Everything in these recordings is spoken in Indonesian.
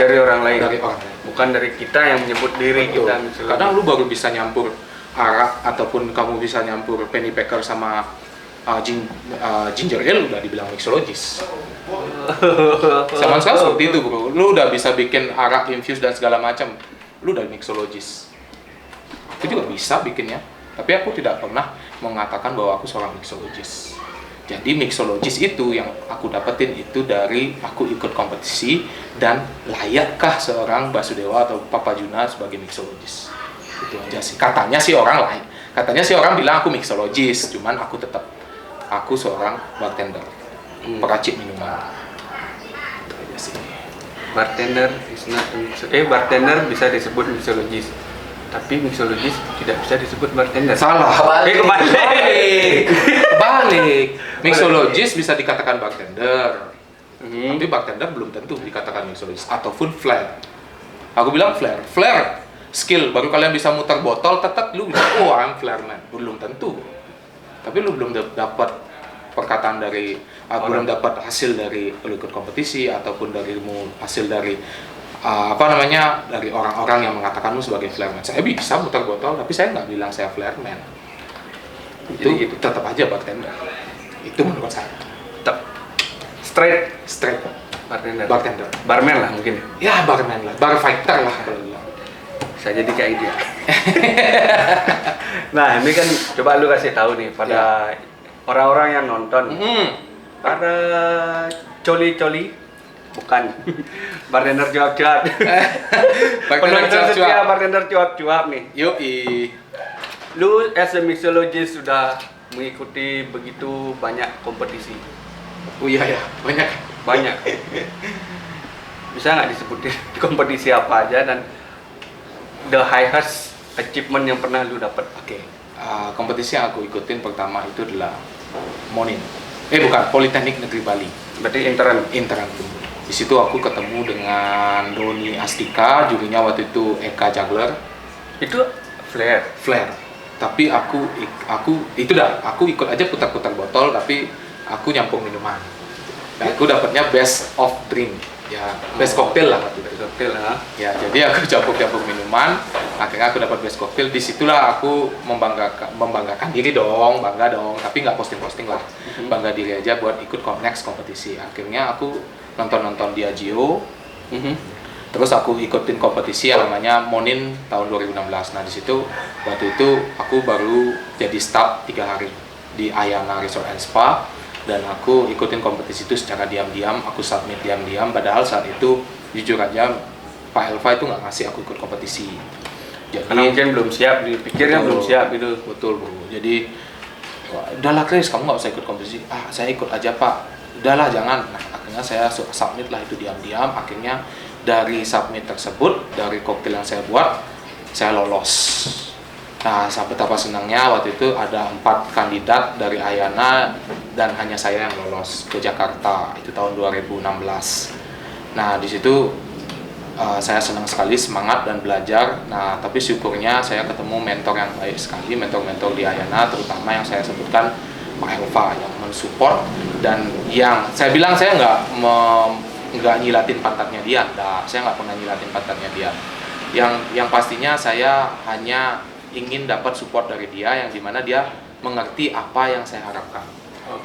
dari orang lain. Dari orang lain. Bukan dari kita yang menyebut diri Betul. kita. Kadang lu baru bisa nyampur arak ataupun kamu bisa nyampur pennypacker sama ginger ale udah dibilang mixologis. Sama sekali seperti itu bro. Lu udah bisa bikin arak infuse dan segala macam. Lu udah mixologis. Aku juga bisa bikinnya, tapi aku tidak pernah mengatakan bahwa aku seorang mixologis. Jadi mixologis itu yang aku dapetin itu dari aku ikut kompetisi dan layakkah seorang Basudewa atau Papa Juna sebagai mixologis. Itu aja sih. Katanya sih orang lain. Katanya sih orang bilang aku mixologis, cuman aku seorang bartender, peracik minuman. Itu aja sih. Bartender bartender bisa disebut mixologis. Tapi mixologis tidak bisa disebut bartender. Salah. Kebalik. Balik. Mixologis bisa dikatakan bartender. Tapi bartender belum tentu dikatakan mixologis ataupun flair. Aku bilang flair skill baru kalian bisa muter botol tetet lu bilang oh I'm flairman. Belum tentu. Tapi lu belum dapat perkataan dari belum dapat hasil dari lu ikut kompetisi ataupun hasil dari dari orang-orang yang mengatakan lu sebagai flairman. Saya bisa muter botol tapi saya nggak bilang saya flairman. Itu gitu. Tetap aja bartender. Itu menurut saya. Straight bartender. Barman lah mungkin. Ya barman lah, bar fighter lah kalau bilang. Bisa jadi kayak dia. Nah ini kan coba lu kasih tahu nih pada orang-orang yang nonton. Para coli bukan bartender cuap-cuap. Penonton setia bartender cuap-cuap nih. Yoi. Lu as a mixologist sudah mengikuti begitu banyak kompetisi. Oh iya ya, banyak. Bisa nggak disebutin kompetisi apa aja dan the highest achievement yang pernah lu dapat? Oke. Kompetisi yang aku ikutin pertama itu adalah Monin. Politeknik Negeri Bali. Berarti intern. Di situ aku ketemu dengan Doni Astika, jurinya waktu itu Eka Jagler. Itu flair. Tapi aku ikut aja putar-putar botol, tapi aku nyampur minuman. Dan aku dapatnya best of drink, ya best cocktail lah waktu itu. Ya, jadi aku campur minuman. Akhirnya aku dapat best cocktail. Disitulah aku membanggakan diri dong, bangga dong. Tapi nggak posting lah, bangga diri aja buat ikut next kompetisi. Akhirnya aku nonton Diageo. Terus aku ikutin kompetisi yang namanya Monin tahun 2016. Nah di situ waktu itu aku baru jadi staff 3 hari di Ayana Resort and Spa dan aku ikutin kompetisi itu secara diam-diam. Aku submit diam-diam. Padahal saat itu jujur aja Pak Elva itu nggak ngasih aku ikut kompetisi. Jadi karena mungkin belum siap, dipikirnya belum siap gitu. Betul bro. Jadi udahlah Chris, kamu nggak usah ikut kompetisi. Saya ikut aja Pak. Udahlah jangan. Nah akhirnya saya submit lah itu diam-diam. Akhirnya dari submit tersebut, dari koktail yang saya buat, saya lolos. Nah, sampai betapa senangnya waktu itu ada 4 kandidat dari Ayana dan hanya saya yang lolos ke Jakarta. Itu tahun 2016. Nah, di situ saya senang sekali, semangat dan belajar. Nah, tapi syukurnya saya ketemu mentor yang baik sekali, mentor-mentor di Ayana, terutama yang saya sebutkan Pak Elva yang mensupport dan yang saya bilang saya nggak nyilatin pantatnya dia, saya nggak pernah nyilatin pantatnya dia. Yang pastinya saya hanya ingin dapat support dari dia, yang dimana dia mengerti apa yang saya harapkan.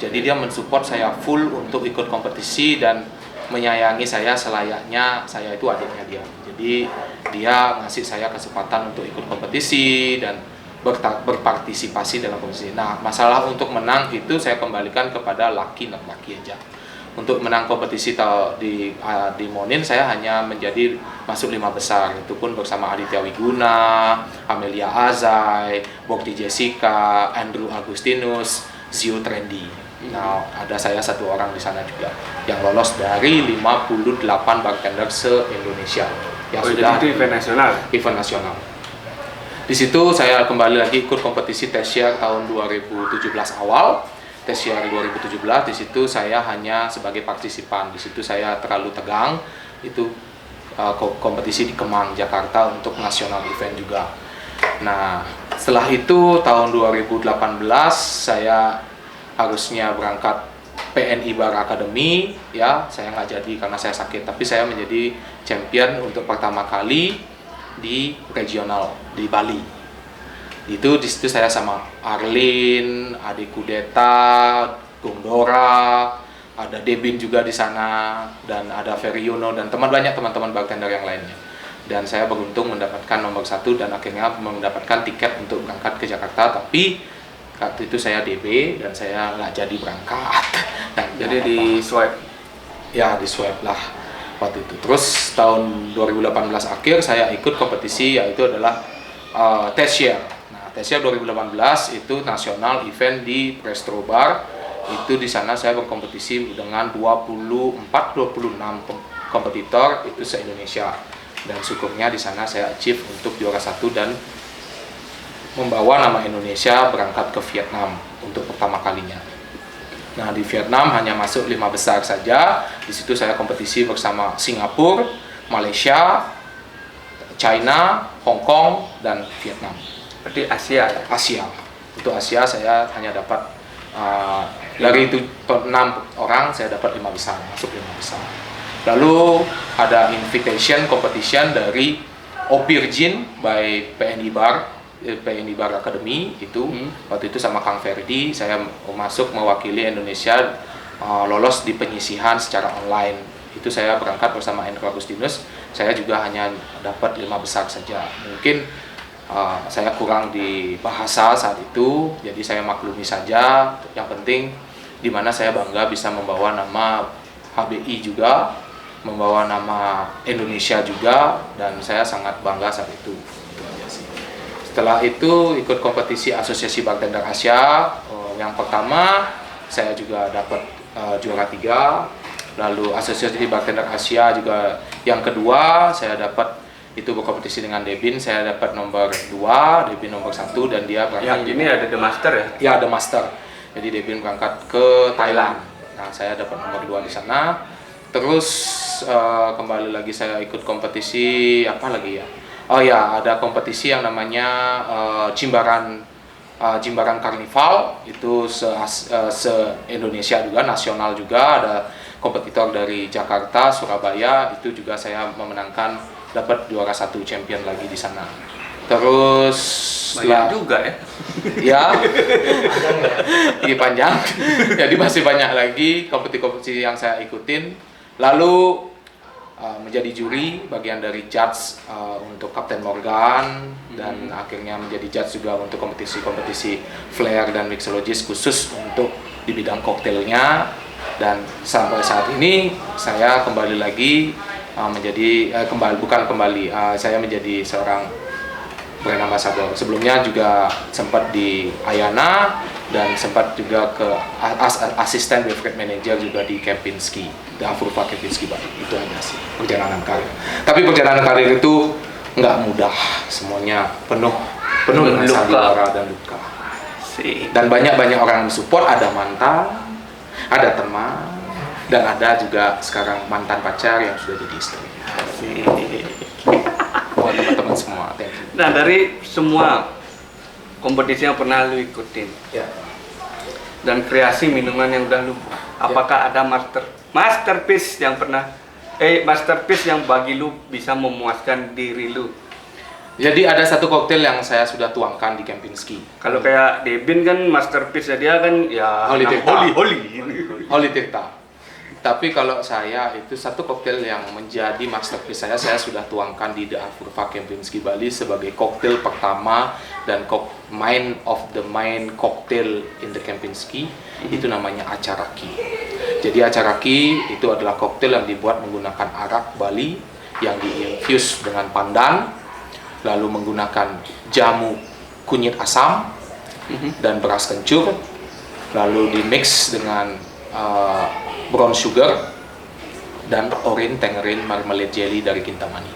Jadi dia mensupport saya full untuk ikut kompetisi dan menyayangi saya selayaknya saya itu adiknya dia. Jadi dia ngasih saya kesempatan untuk ikut kompetisi dan berpartisipasi dalam kompetisi. Nah, masalah untuk menang itu saya kembalikan kepada laki aja. Untuk menang kompetisi di Monin saya hanya masuk 5 besar, itu pun bersama Aditya Wiguna, Amelia Azai, Bokti Jessica, Andrew Agustinus, Zio Trendy. Nah, ada saya 1 orang di sana juga yang lolos dari 58 bartender se-Indonesia yang sudah itu event nasional. Di situ saya kembali lagi ikut kompetisi Tesiar tahun 2017 awal. Tesiar 2017 di situ saya hanya sebagai partisipan. Di situ saya terlalu tegang. Itu kompetisi di Kemang, Jakarta untuk nasional event juga. Nah, setelah itu tahun 2018 saya harusnya berangkat PNI Bar Academy, ya saya nggak jadi karena saya sakit, tapi saya menjadi champion untuk pertama kali di regional di Bali. Itu di situ saya sama Arlin, Ade Kudeta, Gondora, ada Debin juga di sana, dan ada Ferry Yuno dan banyak teman-teman bartender yang lainnya. Dan saya beruntung mendapatkan nomor 1 dan akhirnya mendapatkan tiket untuk berangkat ke Jakarta, tapi waktu itu saya DB dan saya nggak jadi berangkat. Dan Jadi di swipe. ya di swab lah waktu itu. Terus tahun 2018 akhir saya ikut kompetisi, yaitu adalah Tessier. Nah, Tessier 2018 itu nasional event di Prestro Bar. Itu di sana saya berkompetisi dengan 26 kompetitor itu se-Indonesia. Dan syukurnya di sana saya achieve untuk juara 1 dan membawa nama Indonesia berangkat ke Vietnam untuk pertama kalinya. Nah, di Vietnam hanya masuk 5 besar saja. Di situ saya kompetisi bersama Singapura, Malaysia, China, Hong Kong, dan Vietnam. Berarti Asia ya? Asia. Untuk Asia saya hanya dapat dari itu 6 orang saya dapat 5 besar, masuk 5 besar. Lalu ada invitation competition dari Opirjin by PNI Bar Academy itu. Waktu itu sama Kang Ferdi saya masuk mewakili Indonesia lolos di penyisihan secara online. Itu saya berangkat bersama Hendro Agustinus. Saya juga hanya dapat 5 besar saja. Mungkin saya kurang di bahasa saat itu, jadi saya maklumi saja. Yang penting di mana saya bangga bisa membawa nama HBI juga, membawa nama Indonesia juga, dan saya sangat bangga saat itu. Itu aja sih. Setelah itu ikut kompetisi Asosiasi Bartender Asia. Yang pertama saya juga dapat juara 3. Lalu Asosiasi Bartender Asia juga yang kedua saya dapat, itu berkompetisi dengan Debin, saya dapat nomor 2, Debin nomor 1, dan dia berangkat. Yang ini ada The Master ya? Ya, The Master. Jadi Debin berangkat ke Thailand. Nah, saya dapat nomor 2 di sana. Terus kembali lagi saya ikut kompetisi apa lagi ya? Oh ya, ada kompetisi yang namanya Jimbaran Carnival, itu se-Indonesia juga, nasional juga. Ada kompetitor dari Jakarta, Surabaya, itu juga saya memenangkan, dapat juara 1 champion lagi di sana. Terus banyak juga ya? Ya, ini panjang. Jadi masih banyak lagi kompetisi-kompetisi yang saya ikutin. Lalu menjadi juri, bagian dari judge untuk Kapten Morgan, dan akhirnya menjadi judge juga untuk kompetisi-kompetisi flair dan mixologist khusus untuk di bidang koktailnya. Dan sampai saat ini saya kembali lagi saya menjadi seorang brand ambassador. Sebelumnya juga sempat di Ayana dan sempat juga ke asisten beverage manager juga di Kempinski, di Afurva Kempinski Bali. Itu aja sih perjalanan karir. Tapi perjalanan karir itu nggak mudah, semuanya penuh dengan sandiwara dan luka. Dan banyak orang yang support, ada mantan, ada teman, dan ada juga sekarang mantan pacar yang sudah jadi istri. Buat teman-teman semua, thank you. Nah, dari semua kompetisi yang pernah lu ikutin, Ya. dan kreasi minuman yang udah lu buat, apakah ada masterpiece yang bagi lu bisa memuaskan diri lu? Jadi ada satu koktail yang saya sudah tuangkan di Kempinski. Kalau kayak Debin kan masterpiece dia kan ya Holy Tirta. Holy Tirta. Tapi kalau saya itu satu koktail yang menjadi masterpiece saya sudah tuangkan di The Afurva Kempinski Bali sebagai koktail pertama dan main cocktail in the Kempinski. Itu namanya Acaraki. Jadi Acaraki itu adalah koktail yang dibuat menggunakan arak Bali yang diinfuse dengan pandan, lalu menggunakan jamu kunyit asam dan beras kencur, lalu dimix dengan brown sugar dan orange tangerine marmalade jelly dari Kintamani.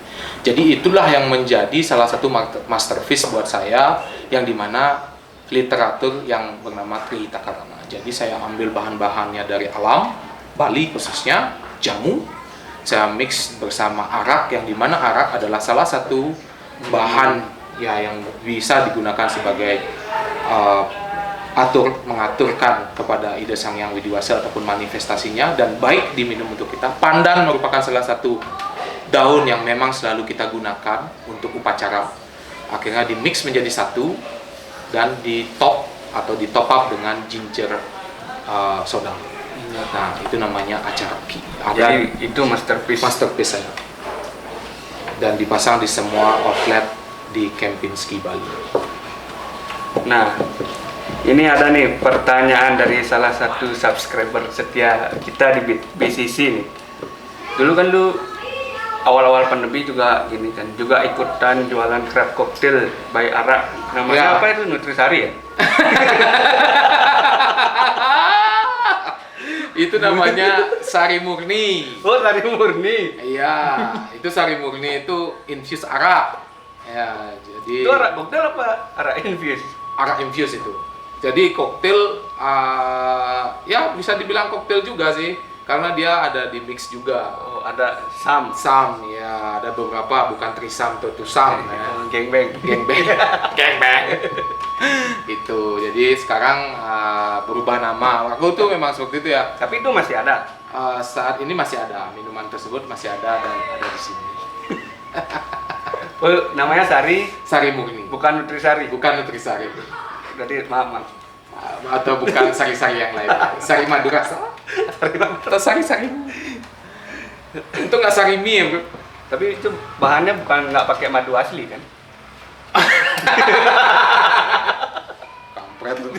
Jadi itulah yang menjadi salah satu masterpiece buat saya, yang dimana literatur yang bernama Trihita Karana. Jadi saya ambil bahan-bahannya dari alam Bali, khususnya jamu, saya mix bersama arak, yang dimana arak adalah salah satu bahan ya yang bisa digunakan sebagai mengaturkan kepada ide Sang Hyang Widiwasa ataupun manifestasinya, dan baik diminum untuk kita. Pandan merupakan salah satu daun yang memang selalu kita gunakan untuk upacara. Akhirnya di mix menjadi satu dan di top up dengan ginger soda. Nah, itu namanya acaraki. Jadi itu masterpiece Saya. Dan dipasang di semua outlet di Kempinski, Bali. Nah, ini ada nih pertanyaan dari salah satu subscriber setia kita di BCC nih. Dulu kan lu awal-awal pandemi juga gini kan, juga ikutan jualan craft cocktail by Arak. Namanya apa itu, Nutrisari ya? Itu namanya Sari Murni. Oh, Sari Murni. Iya, itu Sari Murni itu infuse arak. Ya, jadi Itu arak cocktail apa arak infuse? Arak infuse itu. Jadi koktail, ya bisa dibilang koktail juga sih, karena dia ada di mix juga. Oh, ada sam. Sam, ya ada beberapa, bukan trisam atau tusam. Ya. Gengbang. Gengbang. Itu, jadi sekarang berubah nama. Aku tuh memang seperti itu ya. Tapi itu masih ada. Saat ini masih ada, minuman tersebut masih ada dan ada di sini. Oh, namanya Sari Murni. bukan Nutrisari. Bukan Nutrisari. Berarti maaf. Atau bukan sari-sari yang lain. Sari Madura. Atau sari-sari. Itu nggak sari mie ya, bro. Tapi itu bahannya bukan nggak pakai madu asli kan? Kampret lu.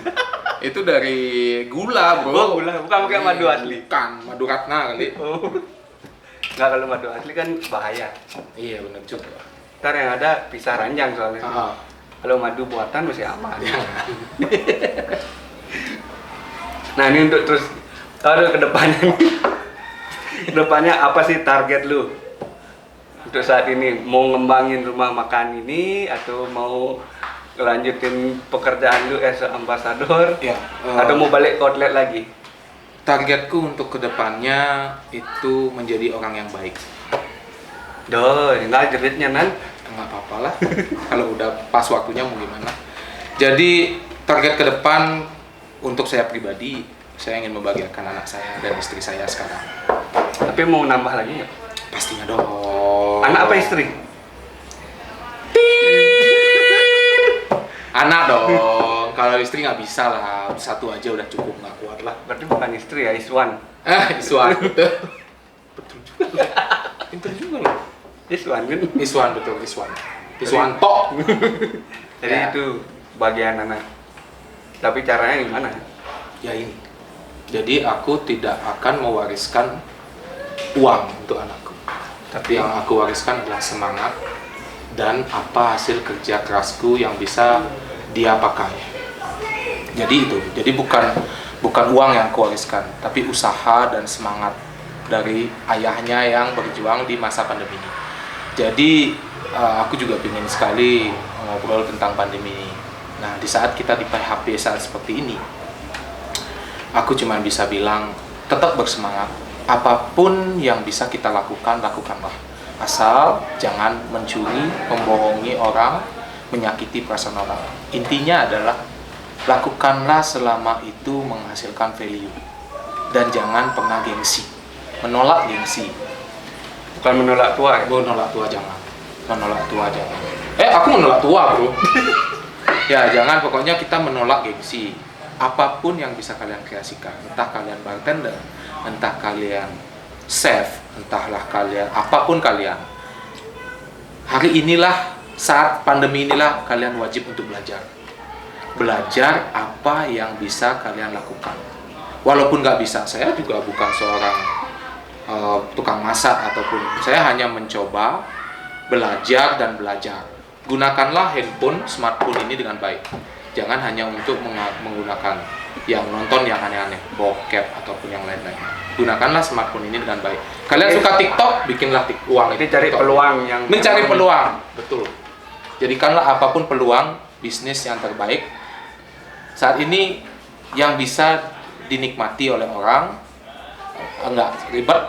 Itu dari gula, bro. Oh, gula, bukan pakai madu asli. Bukan, madu ratna kali. Oh. Nggak, kalau madu asli kan bahaya. Iya, benar juga. Ntar yang ada pisah ranjang soalnya. Kalau madu buatan masih aman. Nah, ini untuk terus kedepannya apa sih target lu untuk saat ini? Mau ngembangin rumah makan ini atau mau lanjutin pekerjaan lu as ambasador? Ya, Atau mau balik ke outlet lagi? targetku untuk kedepannya itu menjadi orang yang baik. Doh, nggak jeritnya nan? Nggak apa-apa lah. Kalau udah pas waktunya mau gimana. Jadi target ke depan untuk saya pribadi, saya ingin membahagiakan anak saya dan istri saya sekarang. Tapi mau nambah lagi nggak? Pastinya dong. Anak apa istri? Anak dong. Kalau istri nggak bisa lah, satu aja udah cukup, nggak kuat lah. Berarti bukan istri ya, Iswan. Iswan betul. Betul juga. Pinter juga loh. Iswan kan? Iswan betul, Iswanto. Jadi Ya. itu bagian anak. Tapi caranya gimana? Ya ini. Jadi aku tidak akan mewariskan uang untuk anakku. Tapi yang aku wariskan adalah semangat dan apa hasil kerja kerasku yang bisa dia pakai. Jadi itu. Jadi bukan uang yang aku wariskan, tapi usaha dan semangat dari ayahnya yang berjuang di masa pandemi ini. Jadi aku juga ingin sekali ngobrol tentang pandemi ini. Nah, di saat kita di PHP saat seperti ini, aku cuma bisa bilang tetap bersemangat. Apapun yang bisa kita lakukan, lakukanlah. Asal jangan mencuri, membohongi orang, menyakiti perasaan orang. Intinya adalah lakukanlah selama itu menghasilkan value. Dan jangan pernah gengsi. Menolak gengsi. Bukan menolak tua ya? Menolak tua jangan. Menolak tua jangan. Aku menolak tua, bro. Ya, jangan, pokoknya kita menolak gengsi. Apapun yang bisa kalian kreasikan, entah kalian bartender, entah kalian chef, entahlah kalian apapun kalian. Hari inilah, saat pandemi inilah kalian wajib untuk belajar. Belajar apa yang bisa kalian lakukan. Walaupun nggak bisa, saya juga bukan seorang tukang masak ataupun, saya hanya mencoba belajar dan belajar. Gunakanlah handphone, smartphone ini dengan baik. Jangan hanya untuk menggunakan yang nonton yang aneh-aneh, bokep ataupun yang lain-lain. Gunakanlah smartphone ini dengan baik. Kalian suka TikTok, bikinlah uang. Itu cari peluang yang mencari peluang, betul. Jadikanlah apapun peluang bisnis yang terbaik. Saat ini yang bisa dinikmati oleh orang, enggak ribet,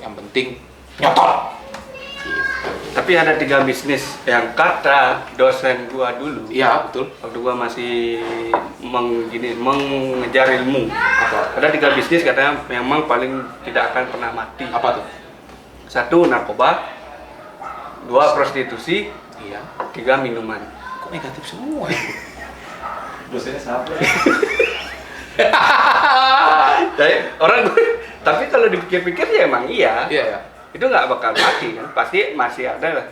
yang penting nyotol. Tapi Tapi ada 3 bisnis yang kata dosen gua dulu. Iya, betul. Waktu gua masih mengejar ilmu. Apa? Ada 3 bisnis katanya memang paling tidak akan pernah mati. Apa tuh? 1 narkoba, 2 prostitusi, Iya. 3 minuman. Kok negatif semua ya? Dosennya siapa? Jadi tapi kalau dipikir-pikir ya emang iya. Iya, ya. Itu nggak bakal mati kan? Pasti masih ada lah.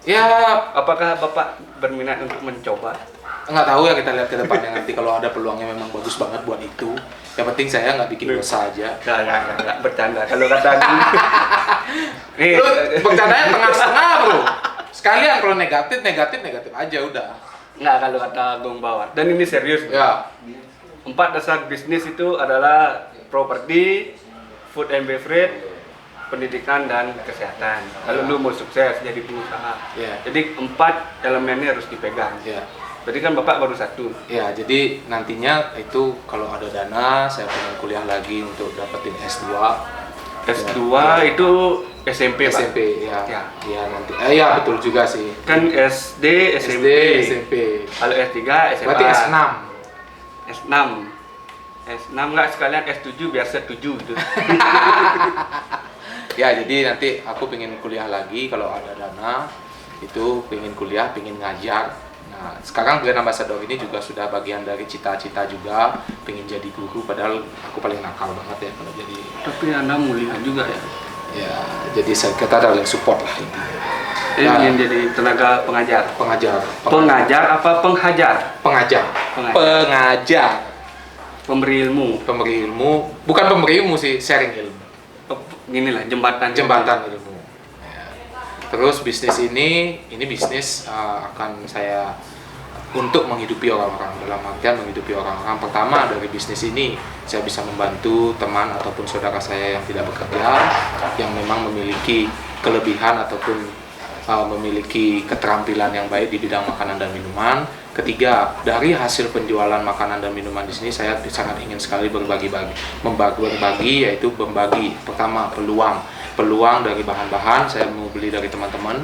Ya, Apakah Bapak berminat untuk mencoba? nggak tahu ya, kita lihat ke depannya nanti kalau ada peluangnya memang bagus banget buat itu. Yang penting saya nggak bikin dosa aja. Nggak, bercanda. Kalau kata gue, nih, Lu bercandanya tengah-tengah bro. Sekalian kalau negatif aja udah. nggak kalau kata Agung Bawar. Dan ini serius. Ya. 4 dasar bisnis itu adalah properti, food and beverage, pendidikan dan kesehatan. Kalau lu mau sukses jadi pengusaha, Ya. jadi 4 elemen ini harus dipegang. Ya. Berarti kan Bapak baru 1. Ya, jadi nantinya itu kalau ada dana saya pengen kuliah lagi untuk dapetin S2. S2 Ya. itu SMP, Pak. SMP ya. Ya. Ya nanti. Ya betul juga sih. Kan SD, SMP. SMP. Kalau S3, SMA. Berarti S6. S6. S6 enggak sekalian S7 biar Se7 gitu. Ya, jadi nanti aku pengen kuliah lagi kalau ada dana. Itu pengen kuliah, pengen ngajar. Nah, sekarang brand ambassador ini juga sudah bagian dari cita-cita juga, pengen jadi guru, padahal aku paling nakal banget ya kalau jadi. Tapi Anda mulia juga ya. Ya, jadi kita ada yang support lah intinya. Ingin jadi tenaga pengajar. Pengajar. Pengajar apa penghajar? Pengajar. Pengajar. Pengajar. Pemberi ilmu. Pemberi ilmu, bukan pemberi ilmu sih, sharing ilmu. Gini lah, jembatan. Jembatan ilmu. Ya. Terus bisnis ini bisnis akan saya untuk menghidupi orang-orang, dalam artian menghidupi orang-orang. Pertama dari bisnis ini saya bisa membantu teman ataupun saudara saya yang tidak bekerja, yang memang memiliki kelebihan ataupun memiliki keterampilan yang baik di bidang makanan dan minuman. Ketiga, dari hasil penjualan makanan dan minuman di sini saya sangat ingin sekali berbagi, yaitu membagi pertama peluang dari bahan-bahan saya mau beli dari teman-teman.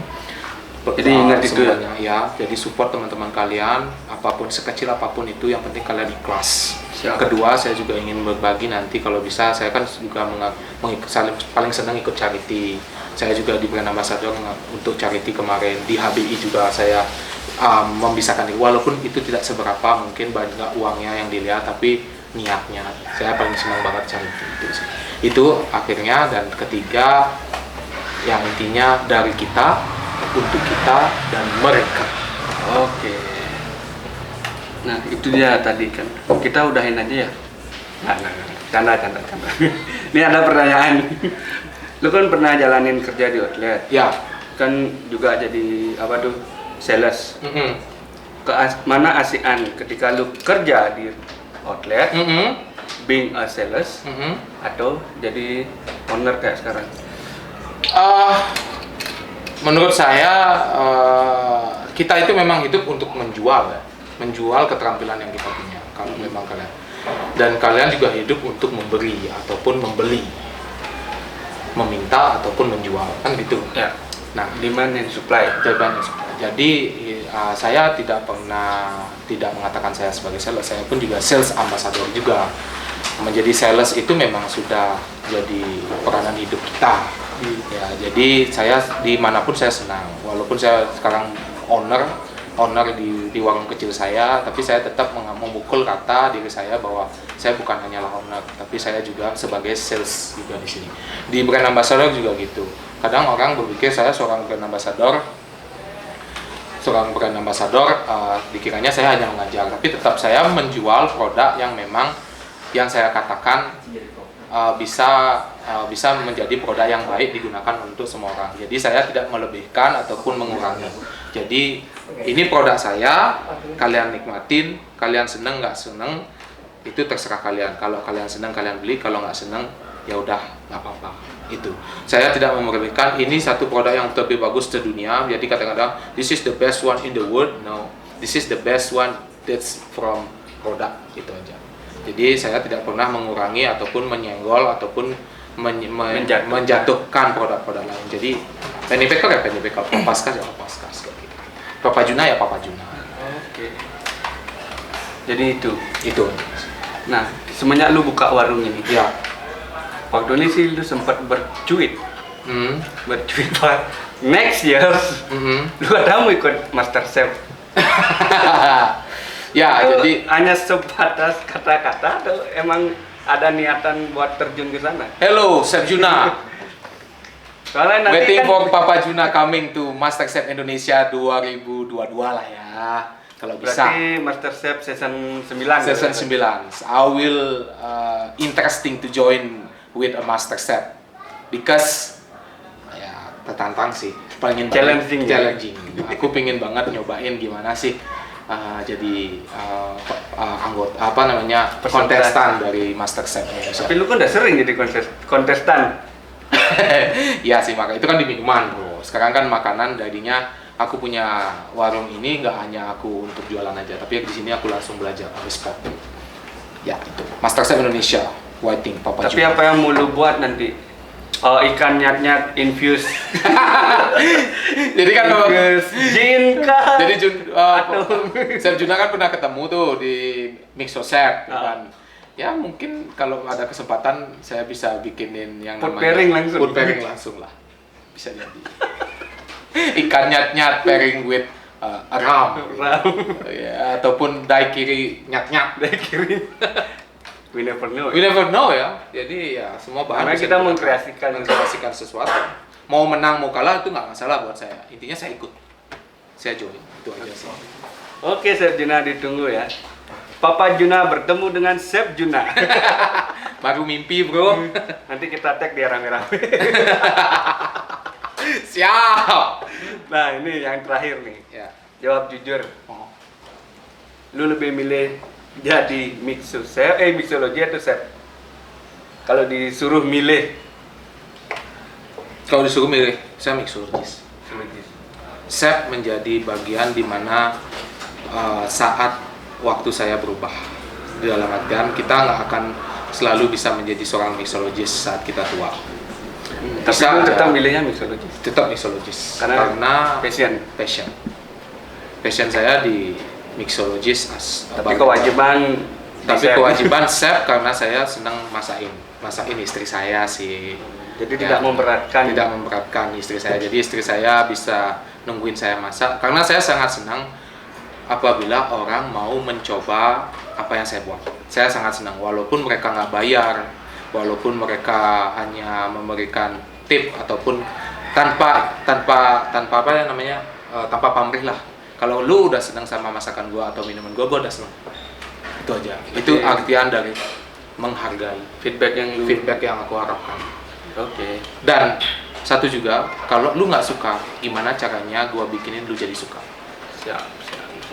Jadi ingat itu semuanya, ya. Jadi support teman-teman kalian, apapun sekecil apapun itu, yang penting kalian ikhlas. Siap. Kedua, saya juga ingin berbagi nanti kalau bisa, saya kan juga paling senang ikut charity. Saya juga di brand ambassador untuk charity kemarin, di HBI juga saya membisahkan diri. Walaupun itu tidak seberapa, mungkin banyak uangnya yang dilihat, tapi niatnya saya paling senang banget charity itu sih. Itu akhirnya. Dan ketiga, yang intinya dari kita, untuk kita dan mereka. Oke. Nah, itu dia tadi kan. Kita udahin aja ya. Nah. Canda. Ini ada pertanyaan. Lu kan pernah jalanin kerja di outlet. Ya. Kan juga jadi apa tuh? Sales. Mana asian ketika lu kerja di outlet, being a sales, atau jadi owner kayak sekarang? Menurut saya kita itu memang hidup untuk menjual keterampilan yang kita punya. Kalau memang kalian juga hidup untuk memberi ataupun membeli, meminta ataupun menjual, kan gitu. Ya. Nah, Demand and supply. jadi saya tidak mengatakan saya sebagai sales. Saya pun juga sales ambassador juga. Menjadi sales itu memang sudah jadi peranan hidup kita. Ya, jadi saya dimanapun saya senang. Walaupun saya sekarang owner di warung kecil saya, tapi saya tetap memukul kata diri saya bahwa saya bukan hanyalah owner, tapi saya juga sebagai sales juga di sini. Di brand ambassador juga gitu. Kadang orang berpikir saya seorang brand ambassador, dikiranya saya hanya mengajar, tapi tetap saya menjual produk yang memang yang saya katakan bisa menjadi produk yang baik digunakan untuk semua orang. Jadi saya tidak melebihkan ataupun mengurangi. Jadi ini produk saya, kalian nikmatin, kalian seneng nggak seneng itu terserah kalian. Kalau kalian seneng kalian beli, kalau nggak seneng ya udah nggak apa-apa. Itu saya tidak melebihkan. Ini satu produk yang lebih bagus di dunia. Jadi kadang-kadang this is the best one in the world. No, this is the best one that's from produk, itu aja. Jadi saya tidak pernah mengurangi ataupun menyenggol ataupun menjatuhkan produk-produk lain. Jadi Pennypacker ya Pennypacker, Papaskas ya Papaskas kayak gitu. Papa Juna ya Papa Juna. Oke. Jadi itu. Itu. Nah, semenjak lu buka warung ini, Ya. waktu ini sih lu sempat bercuit Pak. Next year, lu ada mau ikut Master Chef. Ya, Itu jadi hanya sebatas kata-kata atau emang ada niatan buat terjun ke sana? hello Chef Juna. Soalnya nanti Waiting kan for Papa Juna coming to Master Chef Indonesia 2022 lah ya. Kalau bisa. berarti Master Chef season 9. Season 9. I will interesting to join with a Master Chef because ya tertantang sih, pengen Challenging, ya? challenging. Aku pengen banget nyobain gimana sih jadi anggota Peserta. kontestan dari Master Chef Indonesia. Tapi lu kan udah sering jadi kontestan. Ya sih, maka itu kan di minuman bro. Sekarang kan makanan, jadinya aku punya warung ini nggak hanya aku untuk jualan aja, tapi di sini aku langsung belajar on the spot. Ya itu Master Chef Indonesia, waiting Papa Tapi Juna. apa yang mau lu buat nanti? Oh, ikan nyat-nyat infuse. Jadi kan Infuse gin kah? jadi Atau- Chef Juna kan pernah ketemu tuh di Mixo Chef kan. Ah. Ya mungkin kalau ada kesempatan saya bisa bikinin yang Food namanya pairing langsung. food pairing langsung lah. Bisa jadi. Ikan nyat-nyat pairing with ram. Ram. Ya, ataupun daiquiri nyat-nyat. Dari kiri. We never know. We never know ya. Jadi ya semua bahan Karena bisa kita digunakan. mengkreasikan sesuatu. Mau menang mau kalah itu nggak masalah buat saya. Intinya saya ikut. Saya join. Itu aja sih. Oke, Chef Juna ditunggu ya. Papa Juna bertemu dengan Chef Juna. Baru mimpi, bro. Nanti kita tag dia rame-rame. Siap. Nah, ini yang terakhir nih. Ya. Jawab jujur. Oh. Lu lebih milih jadi mixologi atau chef? Kalau disuruh milih, Kalau disuruh milih, saya mixologis. mixologis. Chef menjadi bagian di mana saat waktu saya berubah. Di dalam artian kita nggak akan selalu bisa menjadi seorang mixologis saat kita tua. Tapi Bisa lu aja. tetap milihnya mixologis. Tetap mixologis. Karena passion. Passion saya di mixologis Tapi kewajiban Tapi chef. kewajiban chef karena saya senang masakin istri saya sih. Jadi Ya, tidak memberatkan. tidak memberatkan istri saya. Jadi istri saya bisa nungguin saya masak karena saya sangat senang apabila orang mau mencoba apa yang saya buat. Saya sangat senang walaupun mereka nggak bayar, walaupun mereka hanya memberikan tip ataupun tanpa apa ya namanya tanpa pamrih lah. Kalau lu udah senang sama masakan gua atau minuman gua udah senang. Itu aja. Itu artian dari menghargai Feedback yang yang aku harapkan. Oke. Dan satu juga, kalau lu nggak suka, gimana caranya gua bikinin lu jadi suka? Siap.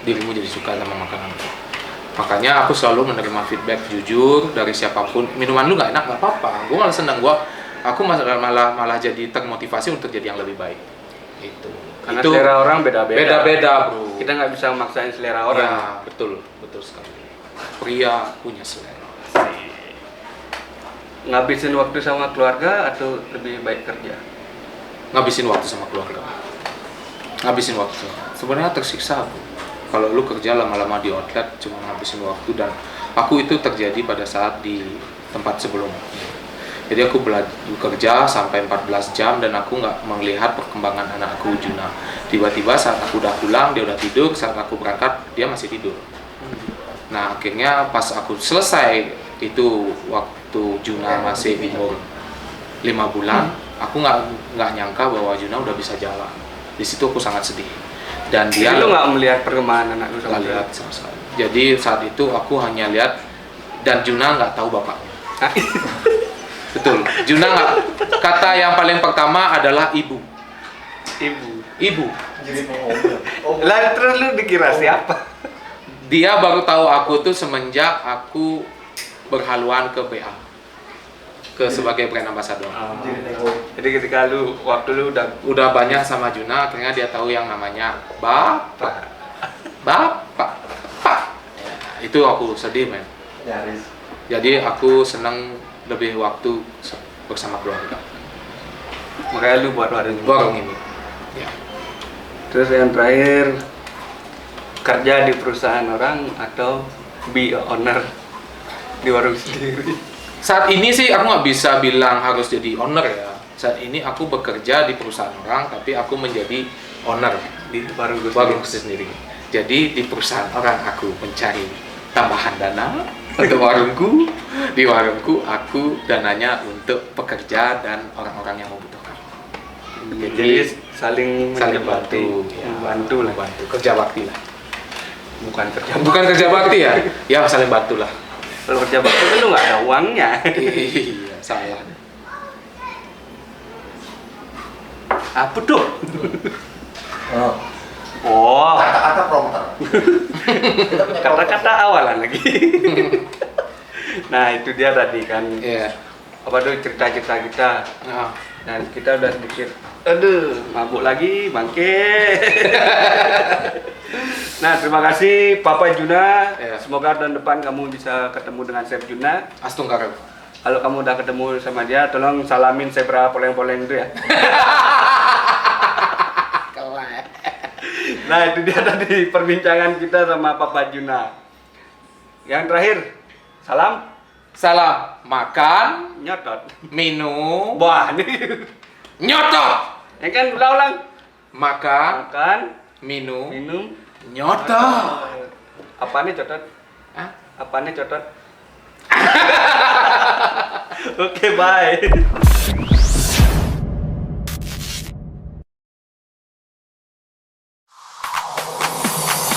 Dirimu jadi suka sama makanan itu. Makanya aku selalu menerima feedback jujur dari siapapun. Minuman lu nggak enak nggak apa-apa. Gua malah senang, aku malah jadi termotivasi untuk jadi yang lebih baik. Itu. Karena selera orang beda-beda. Beda-beda, bro. Kita nggak bisa maksain selera orang. Ya, betul sekali. Pria punya selera. Ngabisin waktu sama keluarga atau lebih baik kerja? Ngabisin waktu sama keluarga. Ngabisin waktu. Sebenarnya tersiksa, bro. Kalau lu kerja lama-lama di outlet cuma ngabisin waktu, dan aku itu terjadi pada saat di tempat sebelumnya. Jadi aku bekerja sampai 14 jam dan aku nggak melihat perkembangan anakku Juna. Tiba-tiba saat aku udah pulang dia udah tidur, saat aku berangkat dia masih tidur. Nah akhirnya pas aku selesai itu waktu Juna masih umur 5 bulan, aku nggak nyangka bahwa Juna udah bisa jalan. Di situ aku sangat sedih. Dan dia Jadi lu nggak melihat perkembangan anak lu sama nggak lihat sama sekali. Jadi saat itu aku hanya lihat, dan Juna nggak tahu bapaknya. Betul, Juna nggak. Kata yang paling pertama adalah ibu. Ibu. Jadi mau ngomong. Lah terus lu dikira siapa? Dia baru tahu aku tuh semenjak aku berhaluan ke BA, sebagai brand ambassador. Jadi nengok. Jadi ketika waktu lu Udah banyak sama Juna, akhirnya dia tahu yang namanya bapak. Ya, itu aku sedih, men. Nyaris. Jadi aku senang lebih waktu bersama keluarga. Makanya lu buat warung. warung ini. Ya. Terus yang terakhir, kerja di perusahaan orang atau be a owner di warung sendiri. Saat ini sih aku nggak bisa bilang harus jadi owner ya. Saat ini aku bekerja di perusahaan orang, tapi aku menjadi owner Di warung gue warung sendiri. sendiri. Jadi di perusahaan orang aku mencari tambahan dana untuk warungku. Di warungku aku dananya untuk pekerja dan orang-orang yang membutuhkan. Jadi saling Saling menjembatani. bantu, ya. Membantu lah. Bantu kerja bakti lah. Bukan kerja. Bukan kerja bakti ya? Ya saling bantu lah. Kalau kerja bakti kan lu nggak ada uangnya. Iya, salah. Apa tuh? Oh. Oh, Kata-kata prompter. Kita punya kata-kata awalan lagi. Nah itu dia tadi kan. Iya. Apa tuh cerita-cerita kita. Nah, Dan kita udah sedikit, aduh, mabuk lagi, bangke. Nah, terima kasih Papa Juna. Ya. Semoga tahun depan kamu bisa ketemu dengan Chef Juna. Astungkara. Kalau kamu udah ketemu sama dia, tolong salamin zebra poleng-poleng itu ya. Nah, itu dia tadi perbincangan kita sama Papa Juna. Yang terakhir, salam Salam makan, nyotot. minum, Wah, ini nyotot. ya kan ulang-ulang. Makan, Makan, minum, minum, nyotot. apanya cotot? Hah? Apanya cotot? Oke, bye.